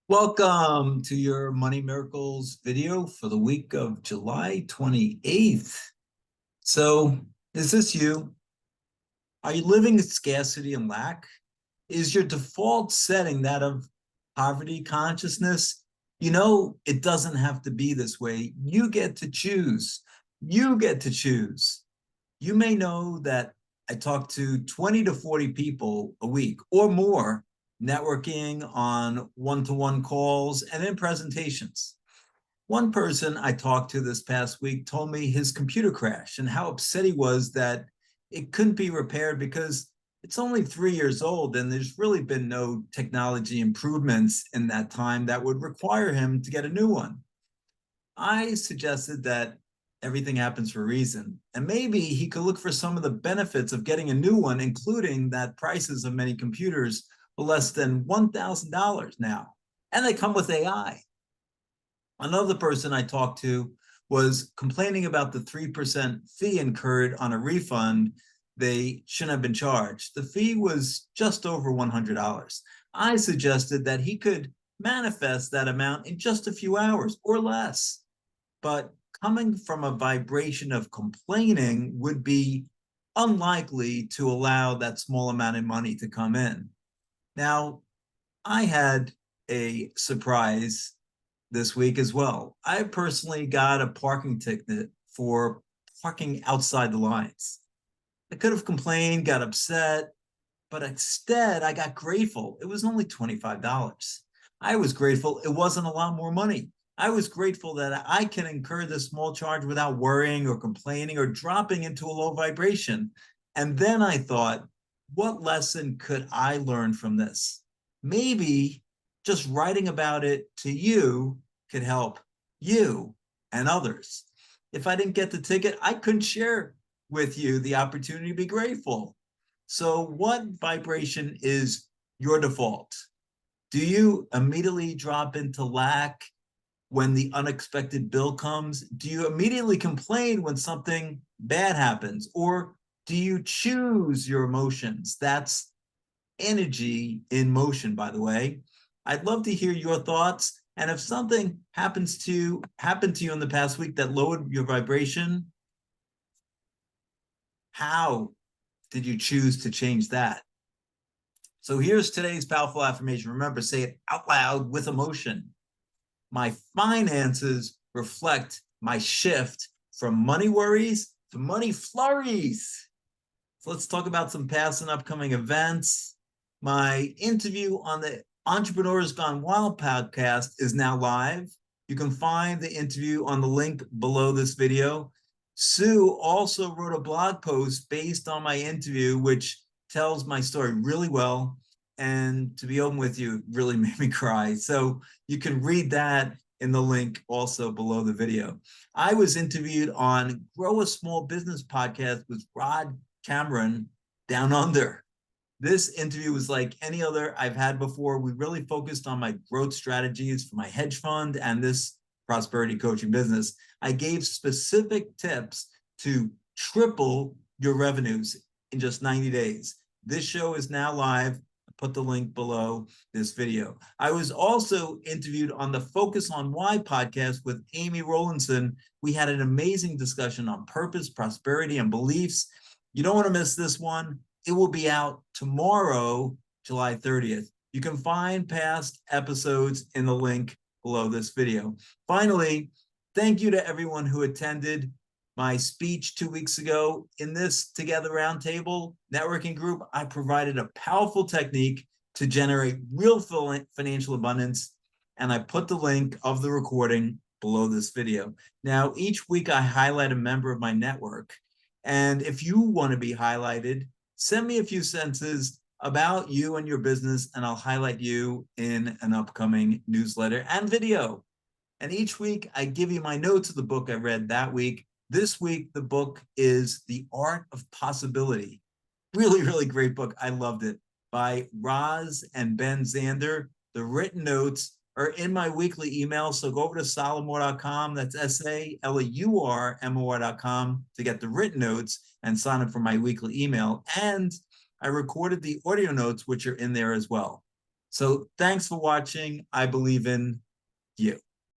Welcome to your Money Miracles video for the week of July 28th. So, is this you? Are you living in scarcity and lack? Is your default setting that of poverty consciousness? It doesn't have to be this way. You get to choose. You get to choose. You may know that I talk to 20 to 40 people a week or more, networking on one-to-one calls and in presentations. One person I talked to this past week told me his computer crashed and how upset he was that it couldn't be repaired because it's only 3 years old and there's really been no technology improvements in that time that would require him to get a new one. I suggested that everything happens for a reason. And maybe he could look for some of the benefits of getting a new one, including that prices of many computers are less than $1,000 now. And they come with AI. Another person I talked to was complaining about the 3% fee incurred on a refund they shouldn't have been charged. The fee was just over $100. I suggested that he could manifest that amount in just a few hours or less. But coming from a vibration of complaining would be unlikely to allow that small amount of money to come in. Now, I had a surprise this week as well. I personally got a parking ticket for parking outside the lines. I could have complained, got upset, but instead I got grateful. It was only $25. I was grateful it wasn't a lot more money. I was grateful that I can incur this small charge without worrying or complaining or dropping into a low vibration. And then I thought, what lesson could I learn from this? Maybe just writing about it to you could help you and others. If I didn't get the ticket, I couldn't share with you the opportunity to be grateful. So what vibration is your default? Do you immediately drop into lack when the unexpected bill comes? Do you immediately complain when something bad happens? Or do you choose your emotions? That's energy in motion, by the way. I'd love to hear your thoughts. And if something happened to you in the past week that lowered your vibration, how did you choose to change that? So here's today's powerful affirmation. Remember, say it out loud with emotion. My finances reflect my shift from money worries to money flurries. So let's talk about some past and upcoming events. My interview on the Entrepreneurs Gone Wild podcast is now live. You can find the interview on the link below this video. Sue also wrote a blog post based on my interview, which tells my story really well. And to be open with you, it really made me cry. So you can read that in the link also below the video. I was interviewed on Grow a Small Business podcast with Rod Cameron down under. This interview was like any other I've had before. We really focused on my growth strategies for my hedge fund and this prosperity coaching business. I gave specific tips to triple your revenues in just 90 days. This show is now live. Put the link below this video. I was also interviewed on the Focus on Why podcast with Amy Rowlandson. We had an amazing discussion on purpose, prosperity, and beliefs. You don't want to miss this one. It will be out tomorrow, July 30th. You can find past episodes in the link below this video. Finally, thank you to everyone who attended my speech 2 weeks ago. In this Together Roundtable networking group, I provided a powerful technique to generate real financial abundance, and I put the link of the recording below this video. Now, each week I highlight a member of my network, and if you want to be highlighted, send me a few sentences about you and your business, and I'll highlight you in an upcoming newsletter and video. And each week I give you my notes of the book I read that week. This week, the book is The Art of Possibility. Really, really great book. I loved it. By Roz and Ben Zander. The written notes are in my weekly email. So go over to salamour.com. That's SALEURMOR.com to get the written notes and sign up for my weekly email. And I recorded the audio notes, which are in there as well. So thanks for watching. I believe in you.